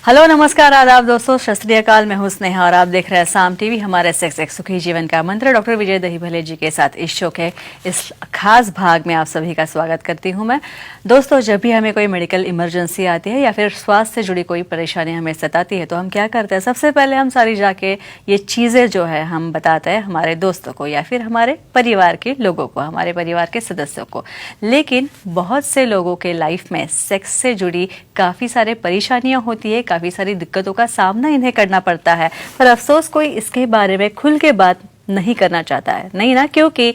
Hello नमस्कार आदाब दोस्तों, सत श्री अकाल। मैं हूं स्नेहा और आप देख रहे हैं साम टीवी। हमारे सेक्स एक सुखी जीवन का मंत्र डॉक्टर विजय दहीभले जी के साथ इस शो के इस खास भाग में आप सभी का स्वागत करती हूं मैं। दोस्तों, जब भी हमें कोई मेडिकल इमरजेंसी आती है या फिर स्वास्थ्य से जुड़ी कोई परेशानी हमें सताती है तो हम क्या करते हैं, सबसे पहले हम सारी जाके ये चीज़ें जो है हम बताते हैं हमारे दोस्तों को या फिर हमारे परिवार के लोगों को, हमारे परिवार के सदस्यों को। लेकिन बहुत से लोगों के लाइफ में सेक्स से जुड़ी काफ़ी सारे परेशानियां होती है, काफ़ी सारी दिक्कतों का सामना इन्हें करना पड़ता है, पर अफसोस कोई इसके बारे में खुल के बात नहीं करना चाहता है। नहीं ना, क्योंकि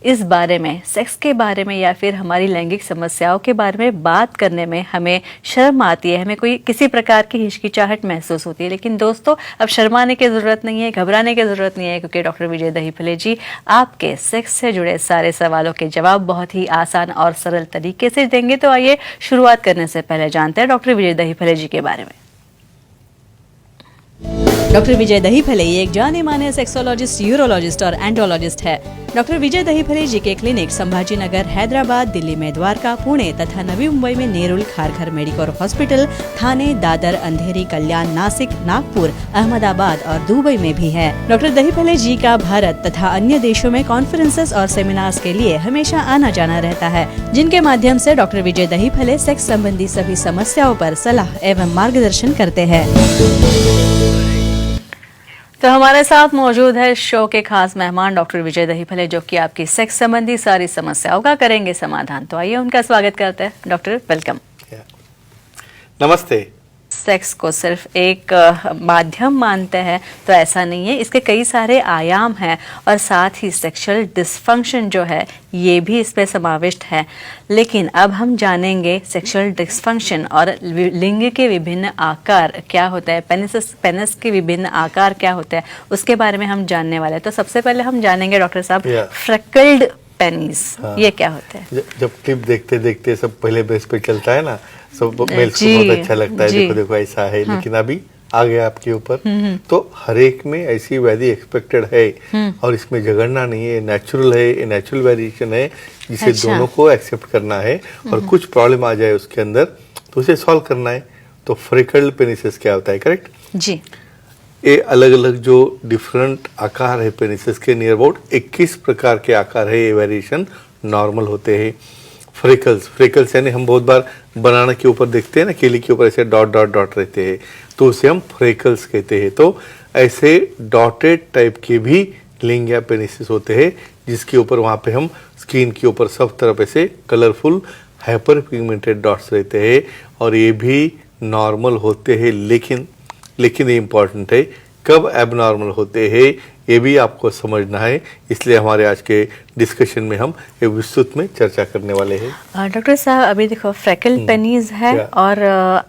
इस बारे में, सेक्स के बारे में या फिर हमारी लैंगिक समस्याओं के बारे में बात करने में हमें शर्म आती है, हमें कोई किसी प्रकार की हिचकिचाहट महसूस होती है। लेकिन दोस्तों, अब शर्माने की ज़रूरत नहीं है, घबराने की ज़रूरत नहीं है, क्योंकि डॉक्टर विजय दहीभले जी आपके सेक्स से जुड़े सारे सवालों के जवाब बहुत ही आसान और सरल तरीके से देंगे। तो आइए शुरुआत करने से पहले जानते हैं डॉक्टर विजय दहीभले जी के बारे में। डॉक्टर विजय दहीभले एक जाने माने सेक्सोलॉजिस्ट, यूरोलॉजिस्ट और एंडोलॉजिस्ट है। डॉक्टर विजय दहीभले जी के क्लिनिक संभाजी नगर, हैदराबाद, दिल्ली में द्वारका, पुणे तथा नवी मुंबई में नेरुल, खारघर मेडिकोर हॉस्पिटल, थाने, दादर, अंधेरी, कल्याण, नासिक, नागपुर, अहमदाबाद और दुबई में भी है। डॉक्टर दहीभले जी का भारत तथा अन्य देशों में कॉन्फ्रेंसेस और सेमिनार्स के लिए हमेशा आना जाना रहता है, जिनके माध्यम से डॉक्टर विजय दहीभले सेक्स संबंधी सभी समस्याओं पर सलाह एवं मार्गदर्शन करते हैं। तो हमारे साथ मौजूद है शो के खास मेहमान डॉक्टर विजय दहीभले, जो कि आपकी सेक्स संबंधी सारी समस्याओं का करेंगे समाधान। तो आइए उनका स्वागत करते हैं। Doctor, welcome. नमस्ते। सेक्स को सिर्फ एक माध्यम मानते हैं तो ऐसा नहीं है, इसके कई सारे आयाम हैं और साथ ही सेक्सुअल डिसफंक्शन जो है ये भी इसमें समाविष्ट है। लेकिन अब हम जानेंगे सेक्सुअल डिसफंक्शन और लिंग के विभिन्न आकार क्या होता है, पेनिस के विभिन्न आकार क्या होता है, उसके बारे में हम जानने वाले हैं। तो सबसे पहले हम जानेंगे डॉक्टर साहब, फ्रेकल्ड पेनिस ये क्या होता है? जब क्लिप देखते देखते सब पहले बेस पे चलता है ना, सब मेल्स को बहुत अच्छा लगता है, देखो देखो ऐसा है। लेकिन अभी आ गया आपके ऊपर, तो हर एक में ऐसी व्याधि एक्सपेक्टेड है और इसमें झगड़ना नहीं है, नेचुरल है, ये नेचुरल वेरिएशन है जिसे दोनों को एक्सेप्ट करना है। और कुछ प्रॉब्लम आ जाए उसके अंदर तो उसे सॉल्व करना है। तो फ्रेकल्ड पेनिसेस क्या होता है? करेक्ट जी। ये अलग अलग जो डिफरेंट आकार है पेनिसेस के, नियर अबाउट 21 प्रकार के आकार है, ये वेरिएशन नॉर्मल होते हैं। फ्रेकल्स यानी हम बहुत बार बनाना के ऊपर देखते हैं ना, केले के ऊपर ऐसे डॉट डॉट डॉट रहते हैं, तो उसे हम फ्रेकल्स कहते हैं। तो ऐसे डॉटेड टाइप के भी लिंग या पेनिसेस होते हैं, जिसके ऊपर वहाँ पे हम स्किन के ऊपर सब तरफ ऐसे कलरफुल हाइपर पिगमेंटेड डॉट्स रहते हैं और ये भी नॉर्मल होते हैं। लेकिन ये इम्पॉर्टेंट है, कब एबनॉर्मल होते हैं ये भी आपको समझना है। इसलिए हमारे आज के डिस्कशन में हम एक विस्तृत में चर्चा करने वाले हैं। डॉक्टर साहब, अभी देखो फ्रेकल पेनिस है और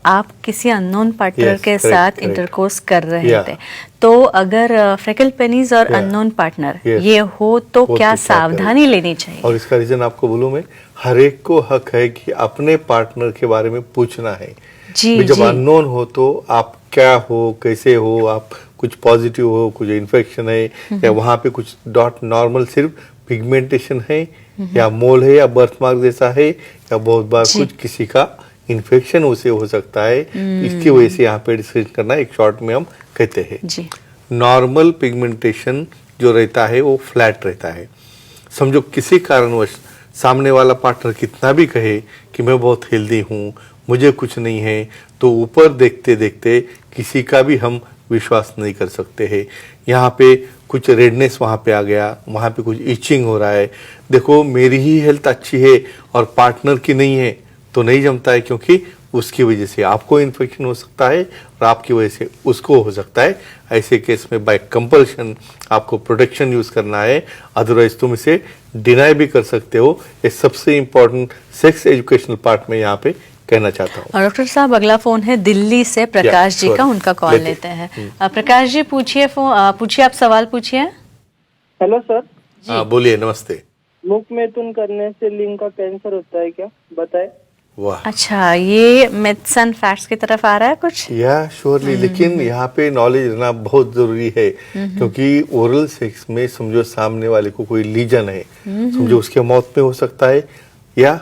आप किसी अननोन पार्टनर के साथ इंटरकोर्स कर रहे थे, तो अगर फ्रेकल पेनिस और अननोन पार्टनर ये हो तो क्या सावधानी लेनी चाहिए? और इसका रीजन आपको बोलूं मैं, हर एक को हक है कि अपने पार्टनर के बारे में पूछना है। जब अननोन हो तो आप क्या हो, कैसे हो, आप कुछ पॉजिटिव हो, कुछ इन्फेक्शन है या वहाँ पे कुछ डॉट नॉर्मल सिर्फ पिगमेंटेशन है या मोल है या बर्थ मार्क जैसा है या बहुत बार कुछ किसी का इन्फेक्शन उसे हो सकता है। इसकी वजह से यहाँ पे डिस्कस करना एक शॉर्ट में हम कहते हैं। नॉर्मल पिगमेंटेशन जो रहता है वो फ्लैट रहता है। समझो किसी कारणवश सामने वाला पार्टनर कितना भी कहे कि मैं बहुत हेल्दी हूँ, मुझे कुछ नहीं है, तो ऊपर देखते देखते किसी का भी हम विश्वास नहीं कर सकते हैं। यहाँ पे कुछ रेडनेस वहाँ पे आ गया, वहाँ पे कुछ इचिंग हो रहा है, देखो मेरी ही हेल्थ अच्छी है और पार्टनर की नहीं है तो नहीं जमता है, क्योंकि उसकी वजह से आपको इन्फेक्शन हो सकता है और आपकी वजह से उसको हो सकता है। ऐसे केस में बाय कंपल्शन आपको प्रोटेक्शन यूज करना है, अदरवाइज तुम इसे डिनाई भी कर सकते हो। ये सबसे इम्पोर्टेंट सेक्स एजुकेशनल पार्ट में यहाँ पे कहना चाहता हूँ। और डॉक्टर साहब, अगला फोन है दिल्ली से प्रकाश जी का, उनका कॉल लेते हैं। प्रकाश जी पूछिए, आप सवाल पूछिए। Hello sir. हाँ बोलिए। नमस्ते। मुख मैथुन करने से लिंग का कैंसर होता है क्या, बताए? वाह, अच्छा, ये मिथ्स एंड फैक्ट्स की तरफ आ रहा है कुछ? या श्योरली। लेकिन यहाँ पे नॉलेज रहना बहुत जरूरी है, क्योंकि ओरल सेक्स में समझो सामने वाले को कोई लीजन है, समझो उसके मौत में हो सकता है या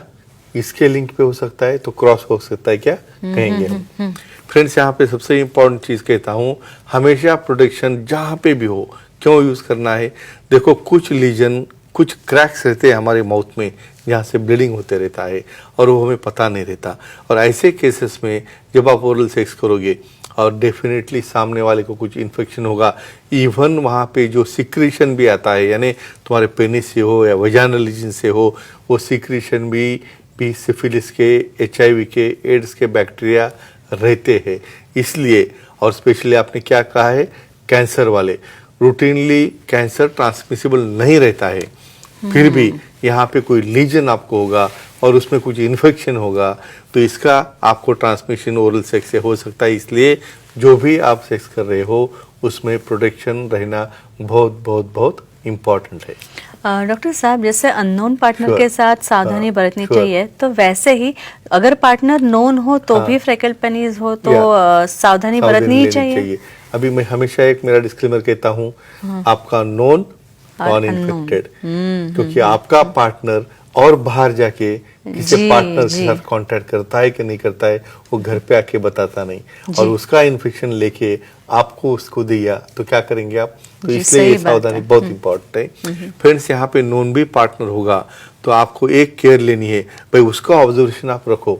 इसके लिंक पे हो सकता है तो क्रॉस हो सकता है क्या कहेंगे हम। फ्रेंड्स, यहाँ पे सबसे इम्पोर्टेंट चीज कहता हूँ, हमेशा प्रोटेक्शन जहाँ पे भी हो क्यों यूज करना है। देखो, कुछ लीजन, कुछ क्रैक्स रहते हैं हमारे माउथ में जहाँ से ब्लीडिंग होते रहता है और वो हमें पता नहीं रहता। और ऐसे केसेस में जब आप ओरल सेक्स करोगे और डेफिनेटली सामने वाले को कुछ इन्फेक्शन होगा, इवन वहाँ पे जो सिक्रीशन भी आता है, यानी तुम्हारे पेनिस से हो या वजाइनल रीजन से हो, वो सिक्रीशन भी सिफिलिस के, HIV के, एड्स के बैक्टीरिया रहते हैं। इसलिए, और स्पेशली आपने क्या कहा है, कैंसर वाले, रूटीनली कैंसर ट्रांसमिसिबल नहीं रहता है, फिर भी यहाँ पे कोई लीजन आपको होगा और उसमें कुछ इन्फेक्शन होगा तो इसका आपको ट्रांसमिशन ओरल सेक्स से हो सकता है। इसलिए जो भी आप सेक्स कर रहे हो उसमें प्रोटेक्शन रहना बहुत बहुत बहुत इम्पोर्टेंट है। डॉक्टर साहब, जैसे अननोन पार्टनर Sure. के साथ सावधानी बरतनी Sure. चाहिए, तो वैसे ही अगर पार्टनर नोन हो तो भी फ्रेकल पेनिस हो तो सावधानी बरतनी ही लेनी चाहिए। अभी मैं हमेशा एक मेरा डिस्क्लेमर कहता हूँ, आपका नॉन इन्फेक्टेड, क्योंकि आपका पार्टनर और बाहर जाके किसी पार्टनर के साथ कांटेक्ट करता है कि नहीं करता है, वो घर पे आके बताता नहीं, और उसका इन्फेक्शन लेके आपको उसको दिया तो क्या करेंगे आप। तो इसलिए ये सावधानी बहुत इंपॉर्टेंट है। फ्रेंड्स, यहाँ पे नॉन भी पार्टनर होगा तो आपको एक केयर लेनी है, भाई उसका ऑब्जर्वेशन आप रखो।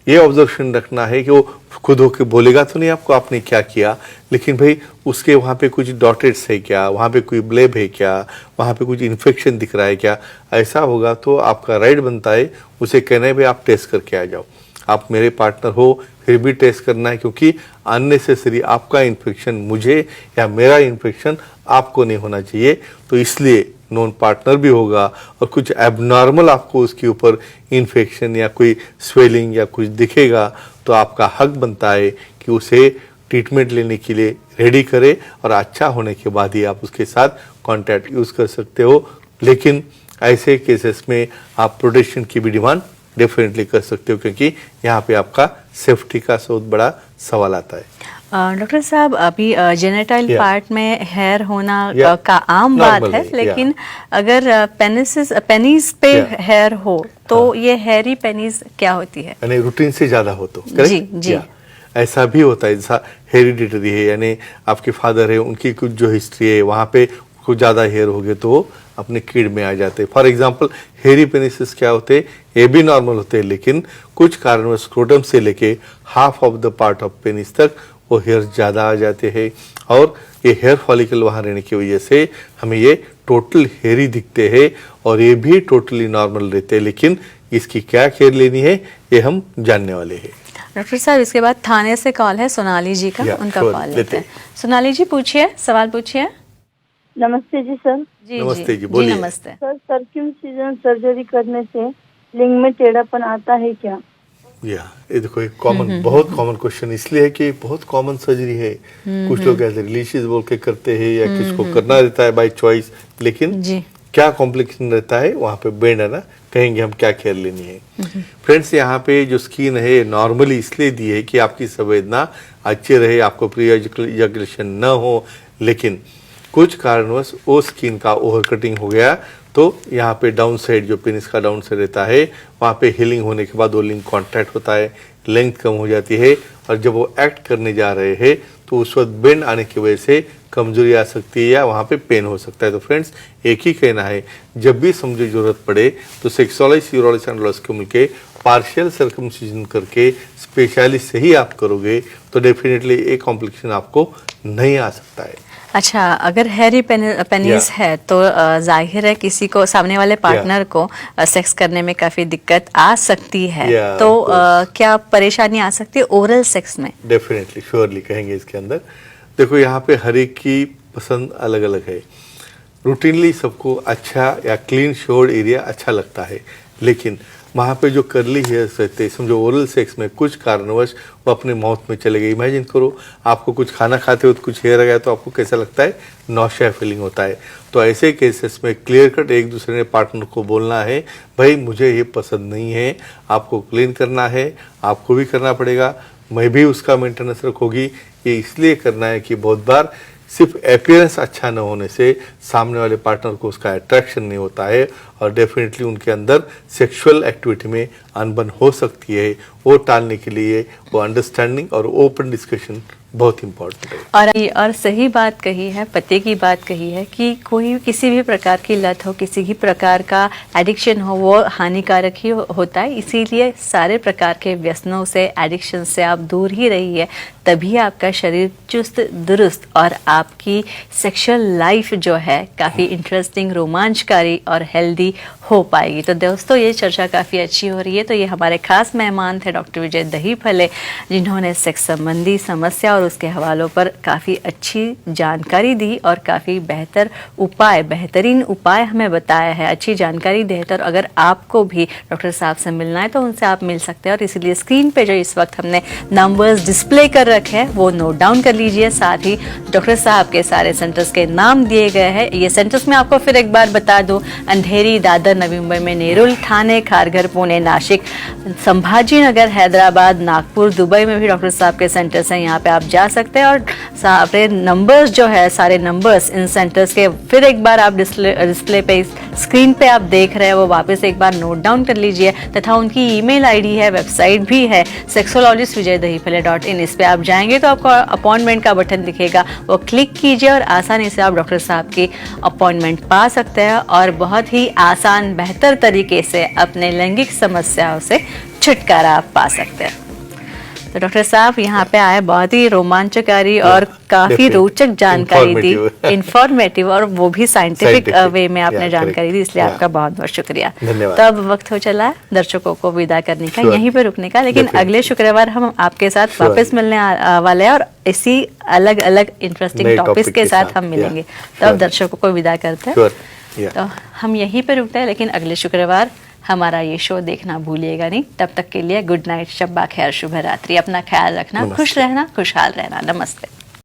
ये ऑब्जर्वेशन रखना है कि वो खुद होके बोलेगा तो नहीं आपको आपने क्या किया, लेकिन भाई उसके वहाँ पे कुछ डॉटेड्स है क्या, वहाँ पे कोई ब्लेब है क्या, वहाँ पे कुछ इन्फेक्शन दिख रहा है क्या। ऐसा होगा तो आपका राइट बनता है उसे कहना है भाई आप टेस्ट करके आ जाओ। आप मेरे पार्टनर हो फिर भी टेस्ट करना है, क्योंकि अननेसेसरी आपका इन्फेक्शन मुझे या मेरा इन्फेक्शन आपको नहीं होना चाहिए। तो इसलिए नॉन पार्टनर भी होगा और कुछ एबनॉर्मल आपको उसके ऊपर इन्फेक्शन या कोई स्वेलिंग या कुछ दिखेगा तो आपका हक बनता है कि उसे ट्रीटमेंट लेने के लिए रेडी करे, और अच्छा होने के बाद ही आप उसके साथ कांटेक्ट यूज कर सकते हो। लेकिन ऐसे केसेस में आप प्रोटेक्शन की भी डिमांड डेफिनेटली कर सकते हो, क्योंकि यहाँ पे आपका सेफ्टी का बहुत बड़ा सवाल आता है। डॉक्टर साहब, अभी जेनेटाइल पार्ट में हेयर होना का आम Normal बात है, है, लेकिन अगर पेनिस पे हेयर हो तो ये हेयरी पेनिस क्या होती है? यानी रूटीन से ज्यादा हो तो जी, जी। ऐसा भी होता है, जैसा हेरिडिटरी है, यानी आपके फादर है उनकी कुछ जो हिस्ट्री है वहाँ पे कुछ ज्यादा हेयर हो गए तो वो अपने कीड में आ जाते हैं। फॉर एग्जाम्पल, हेरी पेनिसेस क्या होते हैं, ये भी नॉर्मल होते हैं, लेकिन कुछ कारणवश स्क्रोटम से लेके half of the part of penis तक वो हेयर ज्यादा आ जाते हैं, और ये हेयर फॉलिकल वहाँ रहने की वजह से हमें ये टोटल हेयरी दिखते हैं, और ये भी टोटली नॉर्मल रहते हैं। लेकिन इसकी क्या केयर लेनी है ये हम जानने वाले हैं। डॉक्टर साहब, इसके बाद थाने से कॉल है सोनाली जी का, उनका कॉल लेते हैं। सोनाली जी, पूछिए, सवाल पूछिए। नमस्ते जी सर। जी नमस्ते जी, जी, बोलिए। नमस्ते। सर, सर्कमसिजन सर्जरी करने से लिंग में टेढ़ापन आता है क्या? ये देखो एक कॉमन, बहुत कॉमन क्वेश्चन इसलिए है कि बहुत कॉमन सर्जरी है। कुछ लोग ऐसे रिलीशियस बोल के करते हैं या किसको करना रहता है बाय चॉइस, लेकिन जी। क्या कॉम्प्लिकेशन रहता है वहाँ पे बेंड है ना, कहेंगे हम क्या केयर लेनी है। फ्रेंड्स, यहाँ पे जो स्किन है नॉर्मली इसलिए दी है कि आपकी संवेदना अच्छी रहे, आपको प्री एजैकुलेशन न हो, लेकिन कुछ कारणवश वो स्किन का ओवर कटिंग हो गया तो यहाँ पे डाउन साइड, जो पेनिस का डाउन साइड रहता है, वहाँ पे हीलिंग होने के बाद वो लिंक कॉन्ट्रैक्ट होता है, लेंथ कम हो जाती है, और जब वो एक्ट करने जा रहे हैं तो उस वक्त बेंड आने की वजह से कमजोरी आ सकती है या वहाँ पे पेन हो सकता है। तो फ्रेंड्स, एक ही कहना है, जब भी समझे जरूरत पड़े तो सेक्सोलॉजिस्ट, यूरोलॉजिस्ट, एंडोलॉजिस्ट को मिलके पार्शियल सर्कमसिजन करके स्पेशलिस्ट से ही आप करोगे तो डेफिनेटली एक कॉम्प्लिकेशन आपको नहीं आ सकता है। अच्छा, अगर हैरी पेनिस है तो जाहिर है किसी को, सामने वाले पार्टनर को सेक्स करने में काफी दिक्कत आ सकती है, तो क्या परेशानी आ सकती है ओरल सेक्स में? डेफिनेटली, श्योरली कहेंगे इसके अंदर। देखो, यहाँ पे हर एक की पसंद अलग अलग है। रूटीनली सबको अच्छा या क्लीन शोर्ड एरिया अच्छा लगता है, लेकिन वहाँ पे जो करली हेयर्स रहते हैं, समझो ओरल सेक्स में कुछ कारणवश वो अपने माउथ में चले गए। इमेजिन करो, आपको कुछ खाना खाते हो तो कुछ हेयर आ गया तो आपको कैसा लगता है, नौशिया फीलिंग होता है। तो ऐसे केसेस में क्लियर कट एक दूसरे ने पार्टनर को बोलना है, भाई मुझे ये पसंद नहीं है, आपको क्लीन करना है, आपको भी करना पड़ेगा, मैं भी उसका मेंटेनेंस रखूंगी। ये इसलिए करना है कि बहुत बार सिर्फ अपीयरेंस अच्छा न होने से सामने वाले पार्टनर को उसका अट्रैक्शन नहीं होता है, और डेफिनेटली उनके अंदर सेक्सुअल एक्टिविटी में अनबन हो सकती है, वो टालने के लिए वो अंडरस्टैंडिंग और ओपन डिस्कशन बहुत इम्पोर्टेंट है। और सही बात कही है, पते की बात कही है कि कोई किसी भी प्रकार की लत हो, किसी भी प्रकार का एडिक्शन हो, वो हानिकारक ही होता है। इसीलिए सारे प्रकार के व्यसनों से, एडिक्शन से आप दूर ही रहिए, तभी आपका शरीर चुस्त दुरुस्त और आपकी सेक्सुअल लाइफ जो है काफ़ी इंटरेस्टिंग, रोमांचकारी और हेल्दी हो पाएगी। तो दोस्तों, ये चर्चा काफ़ी अच्छी हो रही है। तो ये हमारे खास मेहमान थे डॉक्टर विजय दहीफले, जिन्होंने सेक्स संबंधी समस्या और उसके हवालों पर काफ़ी अच्छी जानकारी दी और काफ़ी बेहतरीन उपाय हमें बताया है, अच्छी जानकारी दी है। तो अगर आपको भी डॉक्टर साहब से मिलना है तो उनसे आप मिल सकते हैं, और इसीलिए स्क्रीन पे जो इस वक्त हमने नंबर्स डिस्प्ले कर रखे हैं वो नोट डाउन कर लीजिए। साथ ही डॉक्टर साहब के सारे सेंटर्स के नाम दिए गए हैं। ये सेंटर्स मैं आपको फिर एक बार बता दूं, अंधेरी, दादर, नवी मुंबई में नेरुल, ठाणे, खारघर, पुणे, नासिक, संभाजी नगर, हैदराबाद, नागपुर, दुबई में भी डॉक्टर साहब के सेंटर्स हैं। यहाँ पे आप जा सकते हैं और अपने नंबर्स जो है, सारे नंबर्स इन सेंटर्स के फिर एक बार आप डिस्प्ले पे, स्क्रीन पे आप देख रहे हैं, वो वापस एक बार नोट डाउन कर लीजिए। तथा उनकी ईमेल आईडी है, वेबसाइट भी है, sexologistvijaydahipale.in। इस पे आप जाएंगे तो आपको अपॉइंटमेंट का बटन दिखेगा, वो क्लिक कीजिए और आसानी से आप डॉक्टर साहब की अपॉइंटमेंट पा सकते हैं और बहुत ही आसान, बेहतर तरीके से अपने लैंगिक समस्याओं से छुटकारा आप पा सकते हैं। तो डॉक्टर साहब यहाँ पे आए, बहुत ही रोमांचकारी और काफी रोचक जानकारी दी, इंफॉर्मेटिव, और वो भी साइंटिफिक वे में आपने जानकारी दी, इसलिए आपका बहुत बहुत शुक्रिया। धन्यवाद। तो अब वक्त हो चला है दर्शकों को विदा करने का, यहीं पे रुकने का, लेकिन अगले शुक्रवार हम आपके साथ वापस मिलने वाले हैं और इसी अलग अलग इंटरेस्टिंग टॉपिक्स के साथ हम मिलेंगे। तो अब दर्शकों को विदा करते हैं। तो हम यहीं पे रुकते हैं, लेकिन अगले शुक्रवार हमारा ये शो देखना भूलिएगा नहीं। तब तक के लिए गुड नाइट, शब्बा खैर, शुभ रात्रि, अपना ख्याल रखना, खुश रहना, खुशहाल रहना। नमस्ते।